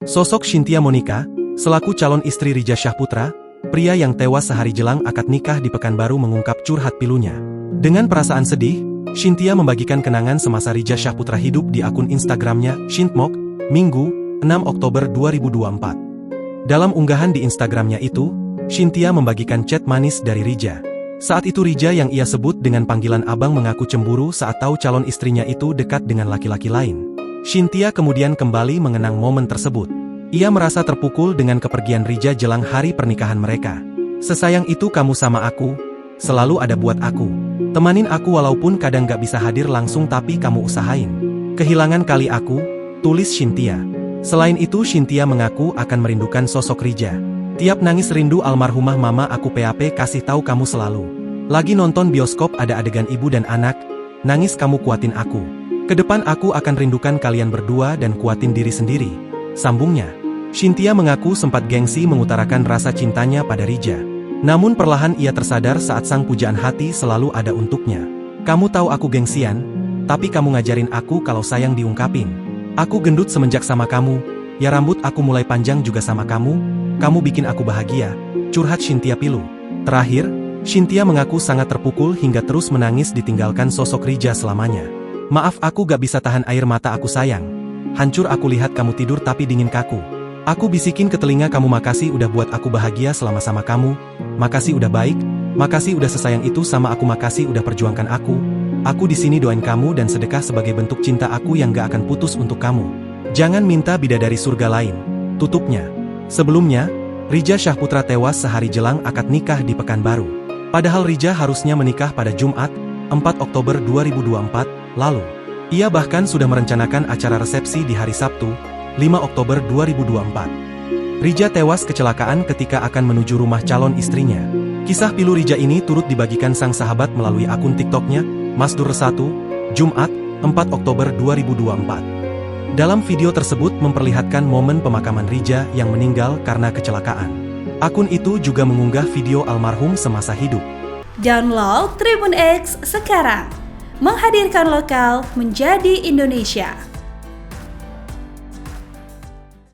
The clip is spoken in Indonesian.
Sosok Cynthia Monica, selaku calon istri Rija Syahputra, pria yang tewas sehari jelang akad nikah di Pekanbaru mengungkap curhat pilunya. Dengan perasaan sedih, Cynthia membagikan kenangan semasa Rija Syahputra hidup di akun Instagramnya, Shintmok, Minggu, 6 Oktober 2024. Dalam unggahan di Instagramnya itu, Cynthia membagikan chat manis dari Rija. Saat itu Rija yang ia sebut dengan panggilan abang mengaku cemburu saat tahu calon istrinya itu dekat dengan laki-laki lain. Cynthia kemudian kembali mengenang momen tersebut. Ia merasa terpukul dengan kepergian Rija jelang hari pernikahan mereka. "Sesayang itu kamu sama aku, selalu ada buat aku. Temanin aku walaupun kadang gak bisa hadir langsung tapi kamu usahain. Kehilangan kali aku," tulis Cynthia. Selain itu Cynthia mengaku akan merindukan sosok Rija. "Tiap nangis rindu almarhumah mama aku PAP kasih tahu kamu selalu. Lagi nonton bioskop ada adegan ibu dan anak, nangis kamu kuatin aku. Kedepan aku akan rindukan kalian berdua dan kuatin diri sendiri," sambungnya. Cynthia mengaku sempat gengsi mengutarakan rasa cintanya pada Rija. Namun perlahan ia tersadar saat sang pujaan hati selalu ada untuknya. "Kamu tahu aku gengsian, tapi kamu ngajarin aku kalau sayang diungkapin. Aku gendut semenjak sama kamu, ya rambut aku mulai panjang juga sama kamu. Kamu bikin aku bahagia," curhat Cynthia pilu. Terakhir, Cynthia mengaku sangat terpukul hingga terus menangis ditinggalkan sosok Rija selamanya. "Maaf aku gak bisa tahan air mata aku sayang. Hancur aku lihat kamu tidur tapi dingin kaku. Aku bisikin ke telinga kamu makasih udah buat aku bahagia selama sama kamu. Makasih udah baik, makasih udah sesayang itu sama aku, makasih udah perjuangkan aku. Aku di sini doain kamu dan sedekah sebagai bentuk cinta aku yang gak akan putus untuk kamu. Jangan minta bidadari surga lain," tutupnya. Sebelumnya, Rija Syahputra tewas sehari jelang akad nikah di Pekanbaru. Padahal Rija harusnya menikah pada Jumat, 4 Oktober 2024, lalu. Ia bahkan sudah merencanakan acara resepsi di hari Sabtu, 5 Oktober 2024. Rija tewas kecelakaan ketika akan menuju rumah calon istrinya. Kisah pilu Rija ini turut dibagikan sang sahabat melalui akun TikToknya, Masdur1, Jumat, 4 Oktober 2024. Dalam video tersebut memperlihatkan momen pemakaman Rija yang meninggal karena kecelakaan. Akun itu juga mengunggah video almarhum semasa hidup. Download Tribun X sekarang, menghadirkan lokal menjadi Indonesia.